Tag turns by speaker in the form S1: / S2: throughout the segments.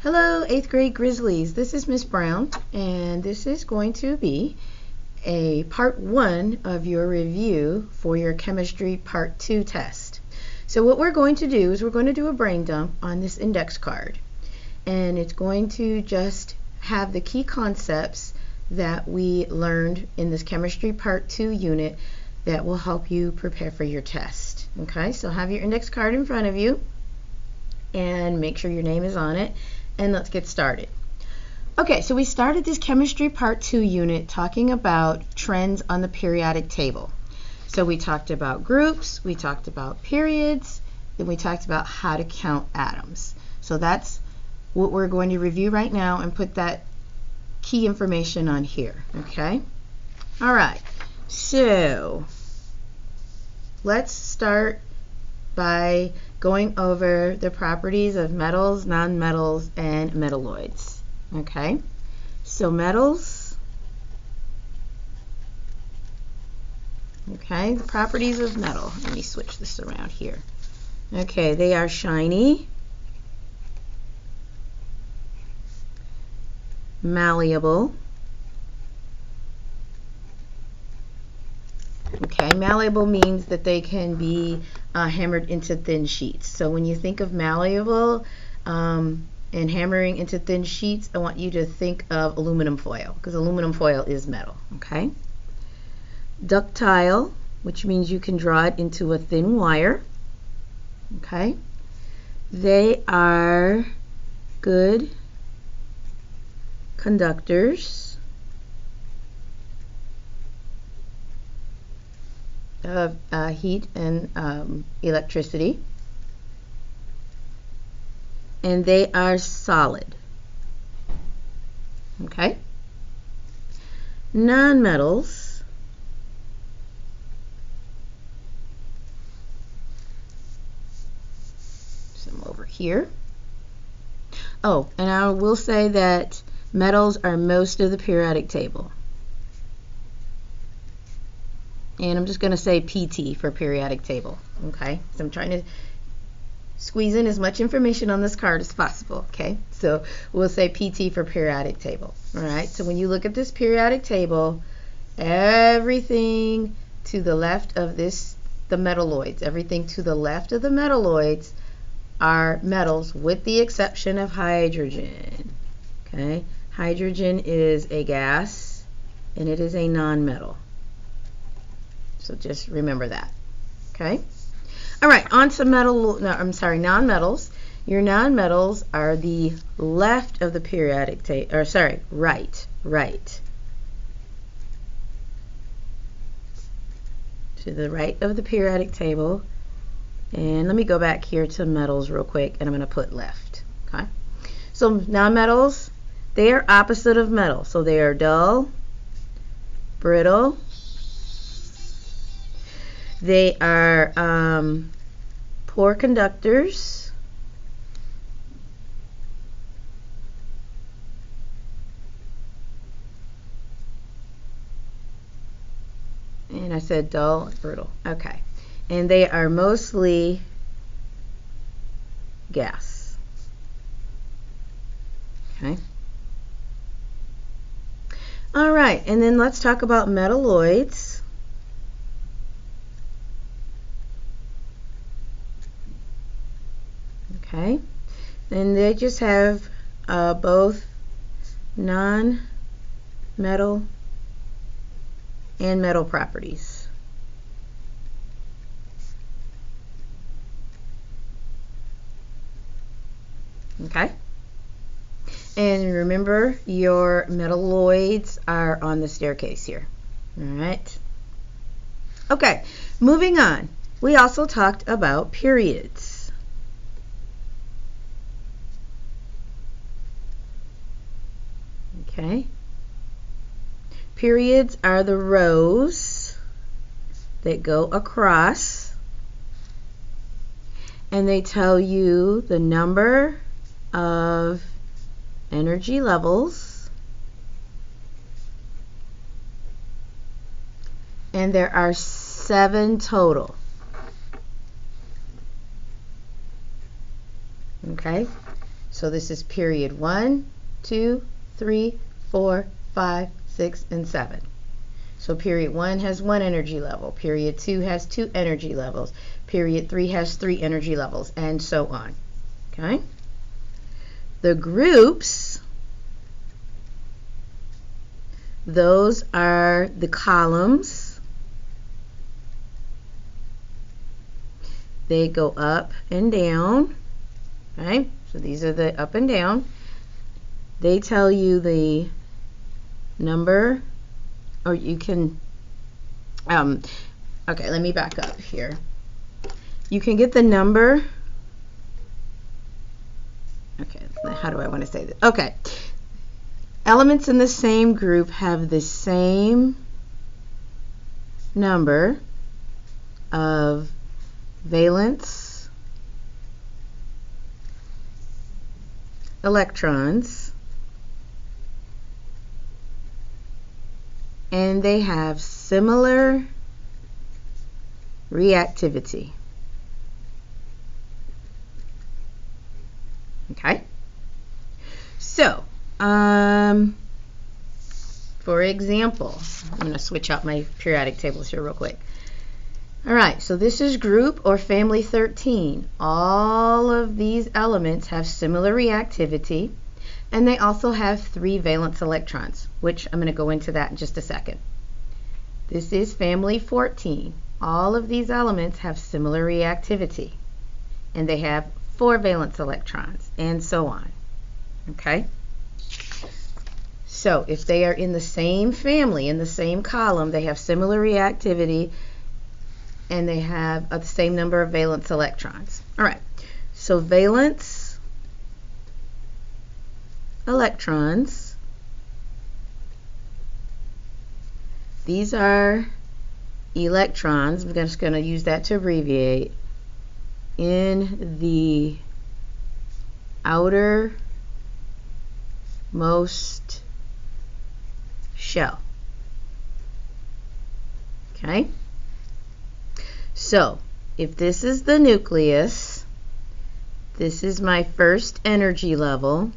S1: Hello, 8th grade Grizzlies. This is Miss Brown, and this is going to be a part 1 of your review for your chemistry part 2 test. So what we're going to do is we're going to do a brain dump on this index card, and it's going to just have the key concepts that we learned in this chemistry part 2 unit that will help you prepare for your test. Okay, so have your index card in front of you and make sure your name is on it. And let's get started. Okay, so we started this chemistry part 2 unit talking about trends on the periodic table. So we talked about groups, we talked about periods, then we talked about how to count atoms. So that's what we're going to review right now and put that key information on here, okay? All right, so let's start by going over the properties of metals, nonmetals, and metalloids. Okay, so metals, okay, the properties of metal. Let me switch this around here. Okay, they are shiny, malleable. Okay, malleable means that they can be hammered into thin sheets. So when you think of malleable and hammering into thin sheets, I want you to think of aluminum foil, because aluminum foil is metal. Okay. Ductile, which means you can draw it into a thin wire. Okay. They are good conductors of heat and electricity, and they are solid. Okay. Nonmetals some over here. Oh, and I will say that metals are most of the periodic table. And I'm just going to say PT for periodic table, okay? So I'm trying to squeeze in as much information on this card as possible, okay? So we'll say PT for periodic table, all right? So when you look at this periodic table, everything to the left of this, the metalloids, everything to the left of the metalloids are metals with the exception of hydrogen, okay? Hydrogen is a gas and it is a nonmetal. So just remember that, okay? All right, on to nonmetals. Your nonmetals are the left of the periodic table, or sorry, right. To the right of the periodic table. And let me go back here to metals real quick, and I'm going to put left, okay? So nonmetals, they are opposite of metal. So they are dull, brittle. They are poor conductors. And I said dull and brittle. Okay. And they are mostly gas. Okay. All right. And then let's talk about metalloids. Okay, and they just have both non-metal and metal properties. Okay, and remember your metalloids are on the staircase here. All right. Okay, moving on. We also talked about periods. Okay. Periods are the rows that go across, and they tell you the number of energy levels, and there are 7 total. Okay, So this is period 1, 2, 3, 4, 5, 6, and 7. So period 1 has 1 energy level, period 2 has 2 energy levels, period 3 has 3 energy levels, and so on. Okay? The groups, those are the columns. They go up and down. Okay? So these are the up and down. They tell you the number, or you can, okay, let me back up here. You can get the number, okay, how do I want to say this? Okay, elements in the same group have the same number of valence electrons, and they have similar reactivity. Okay? So, for example, I'm going to switch out my periodic tables here real quick. All right, so this is group or family 13. All of these elements have similar reactivity, and they also have 3 valence electrons, which I'm going to go into that in just a second. This is family 14. All of these elements have similar reactivity, and they have 4 valence electrons, and so on. Okay? So if they are in the same family, in the same column, they have similar reactivity, and they have the same number of valence electrons. All right, so valence electrons, these are electrons, I'm just going to use that to abbreviate, in the outermost shell. Okay? So, if this is the nucleus, this is my first energy level,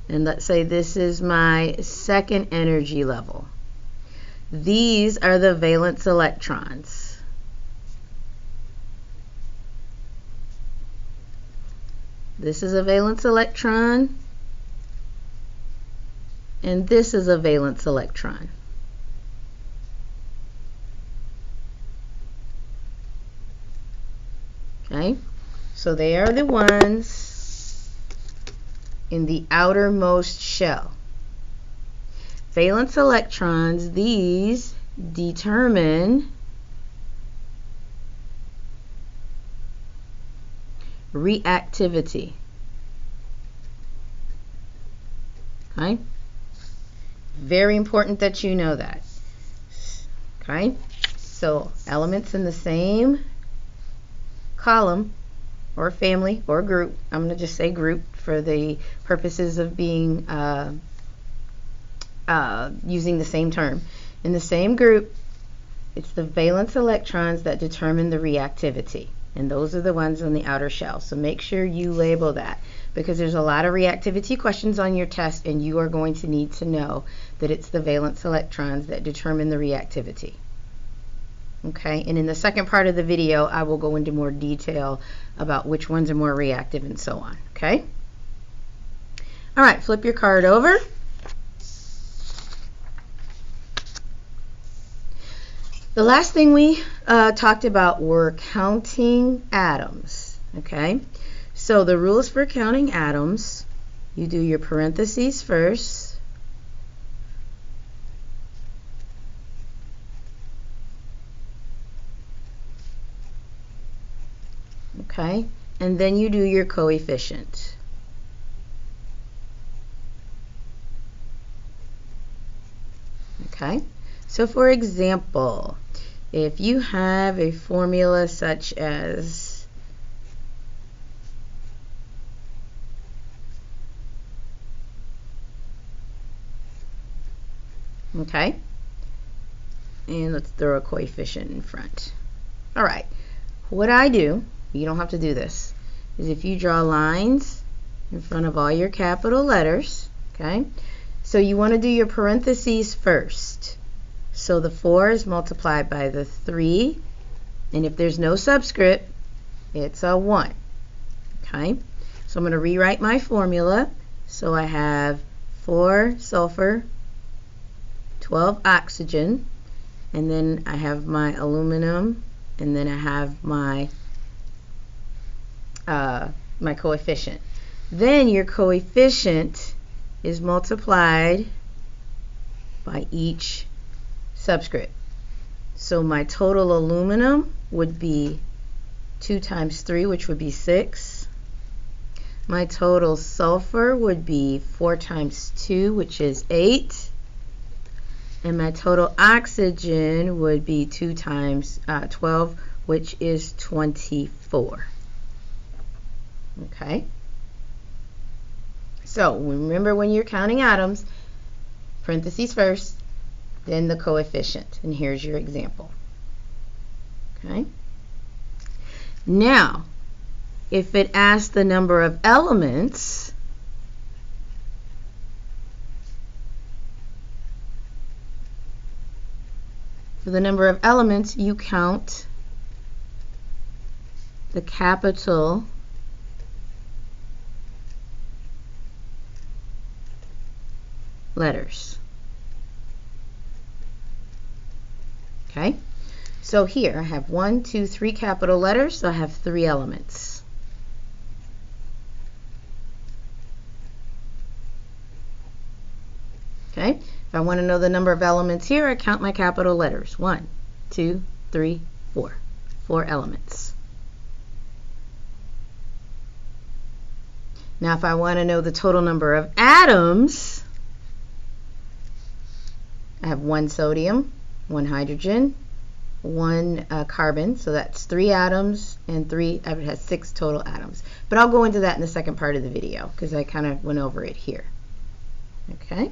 S1: and let's say this is my second energy level. These are the valence electrons. This is a valence electron, and this is a valence electron. Okay, so they are the ones in the outermost shell. Valence electrons, these determine reactivity. Okay, very important that you know that. Okay, so elements in the same column or family or group, I'm going to just say group for the purposes of being using the same term. In the same group, it's the valence electrons that determine the reactivity, and those are the ones on the outer shell. So make sure you label that, because there's a lot of reactivity questions on your test, and you are going to need to know that it's the valence electrons that determine the reactivity. Okay, and in the second part of the video, I will go into more detail about which ones are more reactive and so on. Okay? All right, flip your card over. The last thing we talked about were counting atoms. Okay, so the rules for counting atoms, you do your parentheses first. Okay, and then you do your coefficient. Okay, so for example, if you have a formula such as okay, and let's throw a coefficient in front. All right, what I do, you don't have to do this, is if you draw lines in front of all your capital letters. Okay, so you want to do your parentheses first. So the 4 is multiplied by the 3, and if there's no subscript, it's a 1. Okay, so I'm going to rewrite my formula. So I have 4 sulfur, 12 oxygen, and then I have my aluminum, and then I have my my coefficient. Then your coefficient is multiplied by each subscript. So my total aluminum would be 2 times 3, which would be 6. My total sulfur would be 4 times 2, which is 8. And my total oxygen would be 2 times 12, which is 24. Okay? So remember, when you're counting atoms, parentheses first, then the coefficient. And here's your example. Okay? Now, if it asks the number of elements, for the number of elements, you count the capital letters. Okay, so here I have 1, 2, 3 capital letters, so I have 3 elements. Okay, if I want to know the number of elements here, I count my capital letters. 1, 2, 3, 4. 4 elements. Now if I want to know the total number of atoms, I have 1 sodium, 1 hydrogen, 1 carbon, so that's 3 atoms, and 3, it has 6 total atoms. But I'll go into that in the second part of the video because I kind of went over it here. Okay?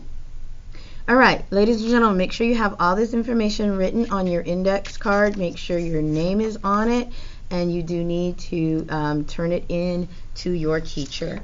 S1: All right, ladies and gentlemen, make sure you have all this information written on your index card. Make sure your name is on it, and you do need to turn it in to your teacher.